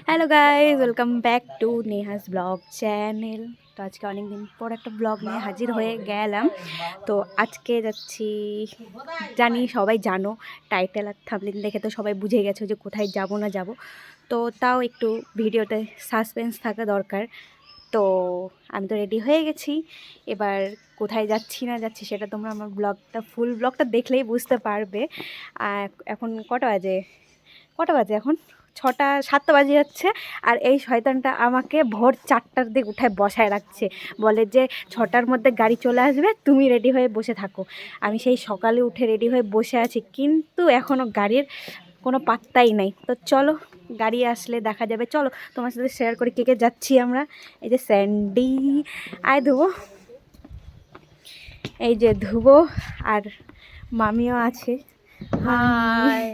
Hello guys, welcome back to Neha's blog channel. তো আজকে অনেক দিন পর একটা ব্লগ নিয়ে হাজির হয়ে গেলাম। তো আজকে যাচ্ছি, জানি সবাই জানো, টাইটেল আর থাম্বনেল দেখে তো সবাই বুঝে গেছো যে কোথায় যাব না যাব। তো তাও একটু ভিডিওতে সাসপেন্স থাকা দরকার। তো আমি তো রেডি হয়ে গেছি, এবার কোথায় যাচ্ছি না যাচ্ছি সেটা তোমরা আমার ফুল ব্লগটা দেখলেই বুঝতে পারবে। আর এখন কটা বাজে এখন 6টা 7টা বাজে যাচ্ছে। আর এই শয়তানটা আমাকে ভোর 4টার দিকে উঠায় বসায় রাখছে, বলে যে 6টার মধ্যে গাড়ি চলে আসবে, তুমি রেডি হয়ে বসে থাকো। আমি সেই সকালে উঠে রেডি হয়ে বসে আছি, কিন্তু এখনও গাড়ির কোনো পাত্তাই নাই। তো চলো, গাড়ি আসলে দেখা যাবে। চলো তোমার সাথে শেয়ার করি কে কে যাচ্ছি আমরা। এই যে স্যান্ডি, আয় ধুবো, এই যে ধুবো, আর মামিও আছে। হাই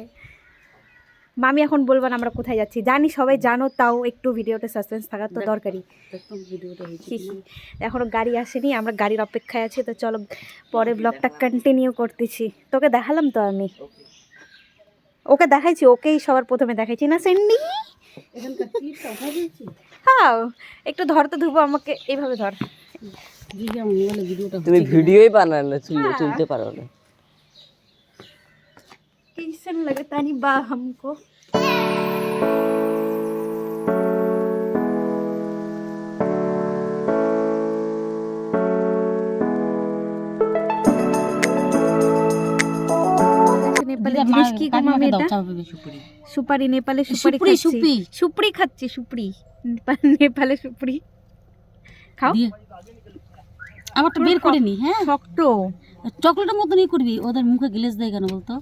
মামি, এখন বলবো না আমরা কোথায় যাচ্ছি, জানি সবাই জানো, তাও একটু ভিডিওতে সাসপেন্স থাকা তো দরকারই। এখনো গাড়ি আসেনি, আমরা গাড়ির অপেক্ষায় আছি। তো চলো পরে ব্লগটা কন্টিনিউ করতেছি। তোকে দেখালাম তো, আমি ওকে দেখাইছি, ওকেই সবার প্রথমে দেখাইছি না স্যান্ডি? হ্যাঁ, একটু ধর তো ধুবো, আমাকে এইভাবে ধর। তুমি ভিডিওই বানাও না, তুলতে পারো না। कैसन लगता नहीं बा हमको। নেপালে জিনিস কি গো মামি? এটা সুপারি, নেপালে সুপারি খাচ্ছি, সুপারি খাচ্ছি, সুপারি নেপালে সুপারি খাও। আমারটা বের করে নি। হ্যাঁ, শক্ত চকলেটের মতনই করবি, ওদের মুখে গ্লেজ দেয় কেন বলতো?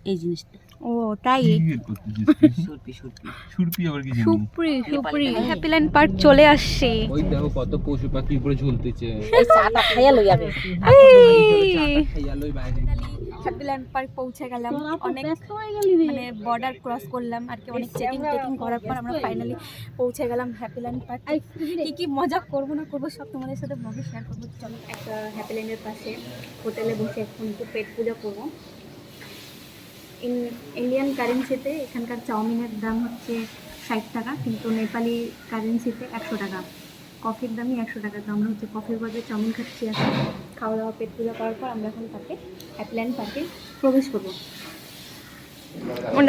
এই জিনিসটা ও তাই। সুপারি হ্যাপিল্যান্ড পার্ক চলে আসছে। ওই দেখো কত পশু পাখি উপরে ঝুলতেছে। এই চাটা খাইয়া লই আগে। হ্যাপিল্যান্ড পার্ক পৌঁছে গেলাম, অনেক মানে বর্ডার ক্রস করলাম আর কি, অনেক চেকিং করার পর আমরা ফাইনালি পৌঁছে গেলাম হ্যাপিল্যান্ড পার্ক। কি মজা করবো না করবো সব তোমাদের সাথে ব্লগে শেয়ার করবো। চলো, একটা হ্যাপিল্যান্ডের পাশে হোটেলে বসে এখন একটু পেট পূজা করবো। ইন্ডিয়ান কারেন্সিতে এখানকার চাউমিনের দাম হচ্ছে 60 টাকা, কিন্তু নেপালি কারেন্সিতে 100 টাকা। কফির দামই 100 টাকা। তো আমরা হচ্ছে কফির বদলে চাউমিন খাচ্ছি। এখন খাওয়া দাওয়া পেট পূজা করার পর আমরা এখন হ্যাপিল্যান্ড পার্কে প্রবেশ করবো।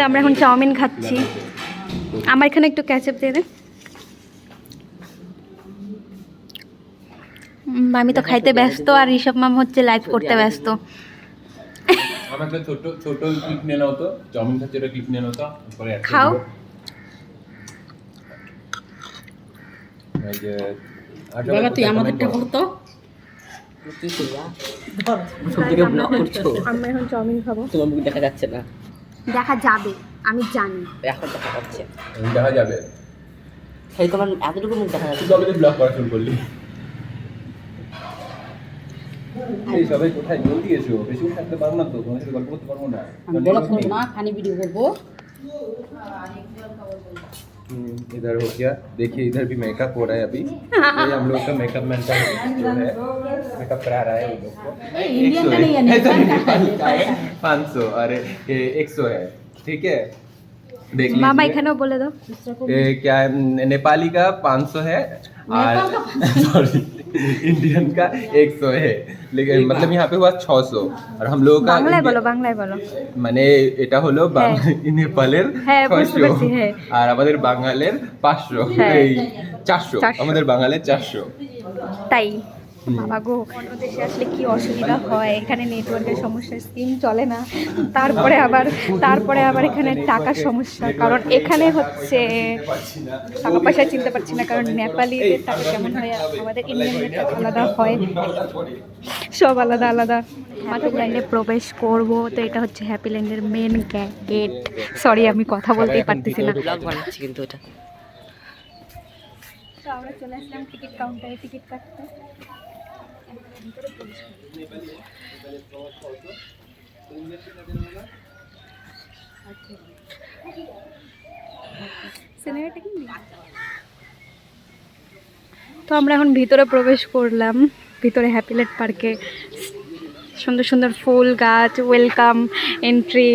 আমরা এখন চাউমিন খাচ্ছি। আমার এখানে একটু ক্যাচআপ দিয়ে দে। আমি তো খাইতে ব্যস্ত, আর ঋষভ মাম হচ্ছে লাইভ করতে ব্যস্ত। আমাকে ছোট ছোট ক্লিপ নিয়ে নাও তো, চাউমিন খাচ্ছে এটা ক্লিপ নিয়ে নাও তো, পরে অ্যাড খাও। এই যে বাবা তুই আমাদেরটা কর তো। আমরা এখন চাউমিন খাবো। তোমার মুখ দেখা যাচ্ছে না। দেখা যাবে, আমি জানি। এখন দেখা যাচ্ছে। দেখা যাবে। সেই তোমার এতটুকু মুখ দেখা যাচ্ছে। তুই কবে ব্লগ করা শুরু করলি? এই সবাই কোথায় জলদি এসো, বেশি থাকতে পারবো না তো, তোমার সাথে গল্প করতে পারবো না। আমি বলা করবো না, ফানি ভিডিও করবো। इधर हो गया, देखिए इधर भी मेकअप हो रहा है अभी। ये हम लोग का मेकअप मैन का जो है मेकअप करा रहा है वो लोग को। इंडियन का नहीं है, नेपाली का है। 500 अरे ये 100 है, ठीक है। देख मामा लीजिए এখানেও বলে দাও। ये क्या है, नेपाली का 500 है और सॉरी इंडियन का 100 है, लेकिन मतलब यहाँ पे हुआ 600 और हम लोगों का বাংলায় বলো। মানে এটা হলো নেপালের হ্যাঁ, বুঝতে 600 পারছি, হ্যাঁ। আর আমাদের বাঙালের 500, হ্যাঁ। এই 400 আমাদের বাঙালের 400। তাই বাবা গো, অন্য দেশে আসলে কি অসুবিধা হয়। এখানে নেটওয়ার্কের সমস্যা, সিম চলে না, তারপরে আবার এখানে টাকার সমস্যা। কারণ এখানে হচ্ছে টাকা পয়সা চিনতে পারছি না, কারণ নেপালিদের টাকা কেমন হয় আর আমাদের ইন্ডিয়ানদের টাকা আলাদা হয়, সব আলাদা আলাদা। হ্যাপিল্যান্ডে প্রবেশ করব। তো এটা হচ্ছে হ্যাপিল্যান্ডের মেন গেট। সরি, আমি কথা বলতেই পারতেছি না। ব্লগ বানাচ্ছি কিন্তু এটা। তো আমরা চলে আসলাম টিকিট কাউন্টারে টিকিট কাটতে। তো আমরা এখন ভিতরে প্রবেশ করলাম, ভিতরে হ্যাপিল্যান্ড পার্কে। সুন্দর সুন্দর ফুল গাছ, ওয়েলকাম এন্ট্রি।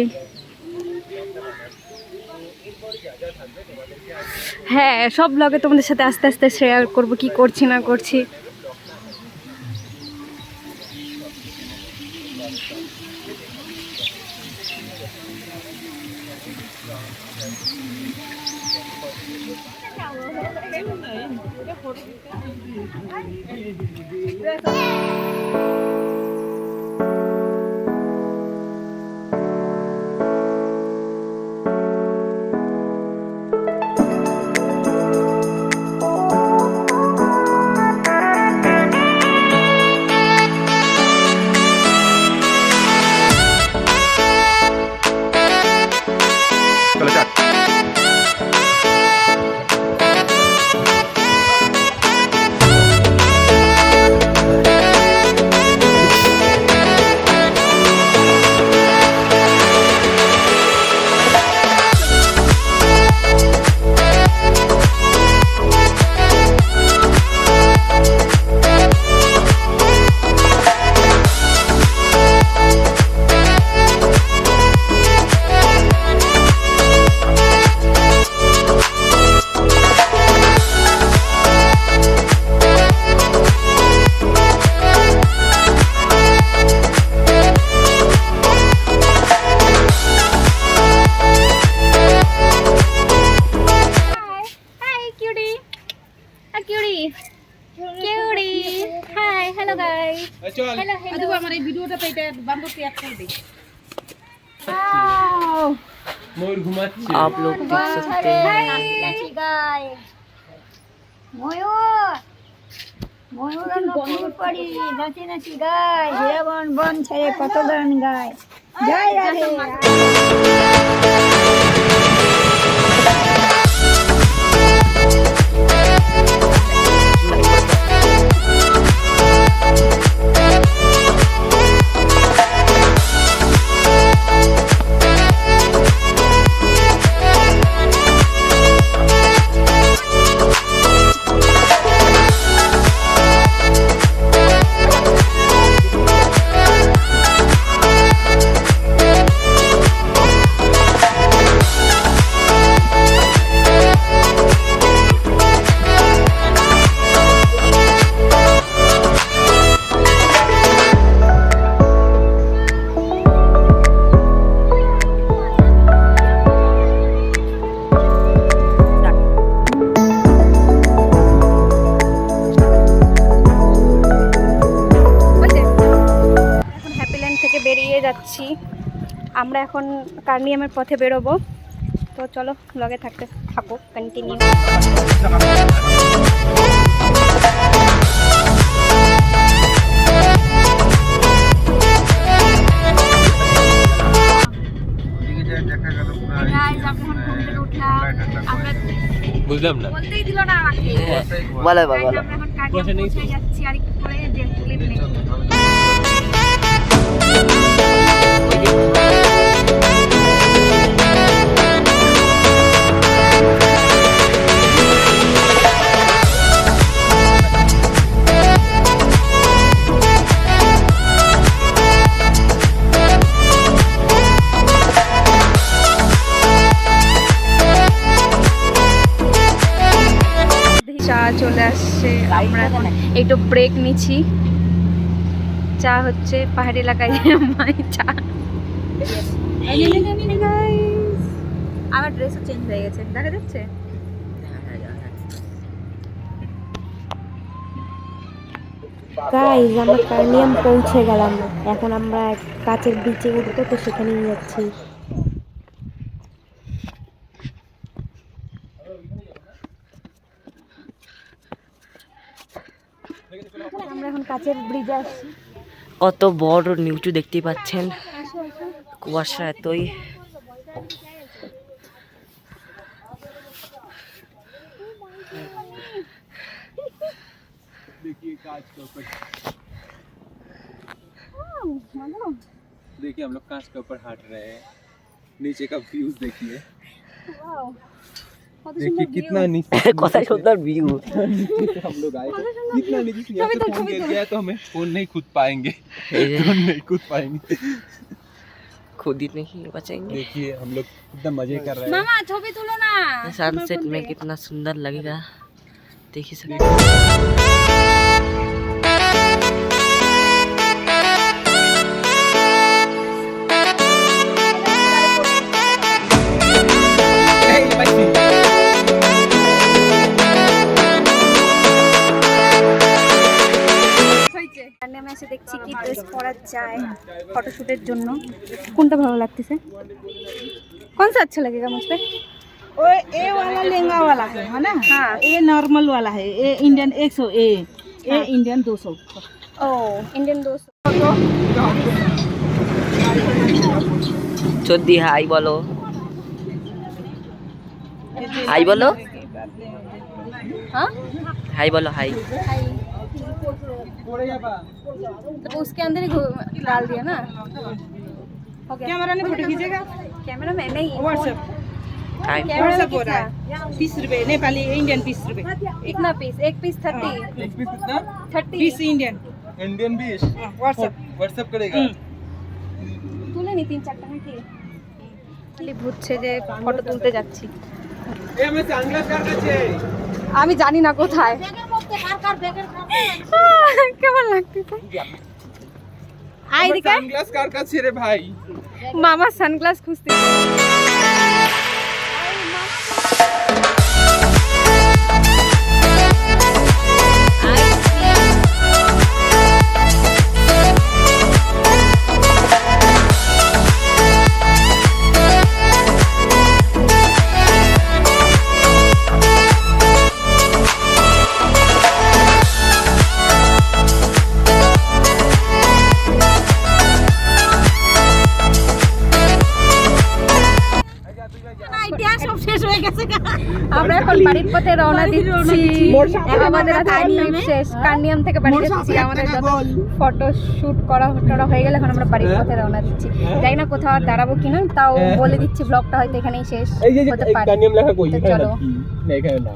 হ্যাঁ, সব ব্লগে তোমাদের সাথে আস্তে আস্তে শেয়ার করব কি করছি না করছি। चलो चल। আমার এই ভিডিওটাতে এটা বান্ধবকে অ্যাড করে দিই। मोर घुमाচ্ছে। आप लोग देख सकते हैं ময়ূর নতুন পরি নাচি নাচি গায় হিরাবন বন ছেড়ে কত গান গায় জয় রাধে। যাচ্ছি আমরা এখন কার্নিয়ামের পথে বেরোবো। তো চলো ব্লগে থাকো কন্টিনিউ। বুঝলাম না, বলতেই দিল না আমাকে। বলো বলো আমরা এখন কার্নিয়াম পৌঁছে যাচ্ছি আর একটু পরে যে ক্লিপ নেই। চা চলে আসছে, আমরা এখন একটু ব্রেক নিচ্ছি। চা হচ্ছে পাহাড়ি এলাকায় মাই চা। আমার ড্রেসও চেঞ্জ হয়ে গেছে, দেখা যাচ্ছে। গাইস আমরা কার্নিয়াম পৌঁছে গেলাম, এখন আমরা কাচের বিচে উঠবো, তো সেখানেই যাচ্ছি। আমরা এখন কাচের ব্রিজে আসছি। কত বড় নিউচু দেখতেই পাচ্ছেন, কুয়াশা এতই। देखिए हम लोग कांच के ऊपर हट रहे हैं, नीचे का व्यूज देखिए, देखिए कितना नीचे কত সুন্দর ভিউ। हम लोग आए थे, कितना नीचे से यहाँ से फोन गिर गया तो हमें फोन नहीं कूद पाएंगे, फोन नहीं कूद पाएंगे। खुद ही नहीं बचेंगे। देखिए हम लोग एकदम मजे कर रहे हैं। মামা ছবি তুলো না सनसेट में कितना सुंदर लगेगा देख ही सकते। আমি এসে দেখছি কি ড্রেস পরা যায় ফটোশুটের জন্য। কোনটা ভালো লাগতেছে? कौन सा अच्छा लगेगा मुझ पे? वो ए वाला लहंगा वाला है ना? हाँ। ये नॉर्मल वाला है, ये इंडियन 100 ए, ये इंडियन 200। ओ इंडियन 200। चोदी हाई बोलो, हाई बोलो, हाँ हाई बोलो, हाई। तो उसके अंदर ही डाल दिया ना। हो गया। कैमरा ने फोटो खींचेगा? कैमरा में नहीं, व्हाट्सएप हाई कैमरा में व्हाट्सएप हो रहा कितना? है। 30 रुपए नेपाली, इंडियन 30 रुपए। कितना पीस? एक पीस 30। एक पीस कितना? 30 20 इंडियन। इंडियन 20 व्हाट्सएप व्हाट्सएप करेगा। তুলে নি 3-4 টাকা কি খালি বুঝছে যে ফটো তুলতে যাচ্ছি। ए हमें सनग्लास कर दे। আমি জানি না কোথায়। কেমন লাগতেছে? আই দিকে सनग्लास कार का रे भाई। মামা সানগ্লাস খুঁজতে। আমরা এখন বাড়ির পথে রওনা দিচ্ছি। আমাদের কার্নিয়াম শেষ, কার্নিয়াম থেকে বাড়ি যাচ্ছি। আমাদের যত ফটো শুট করা হয়ে গেলে এখন আমরা বাড়ির পথে রওনা দিচ্ছি। জানি না কোথাও আর দাঁড়াবো কিনা, তাও বলে দিচ্ছি ব্লগটা হয়তো এখানেই শেষ এই যে হতে এই পারে। কানিয়াম লেখা কই? তো এখানে চলো। না, এখানে না।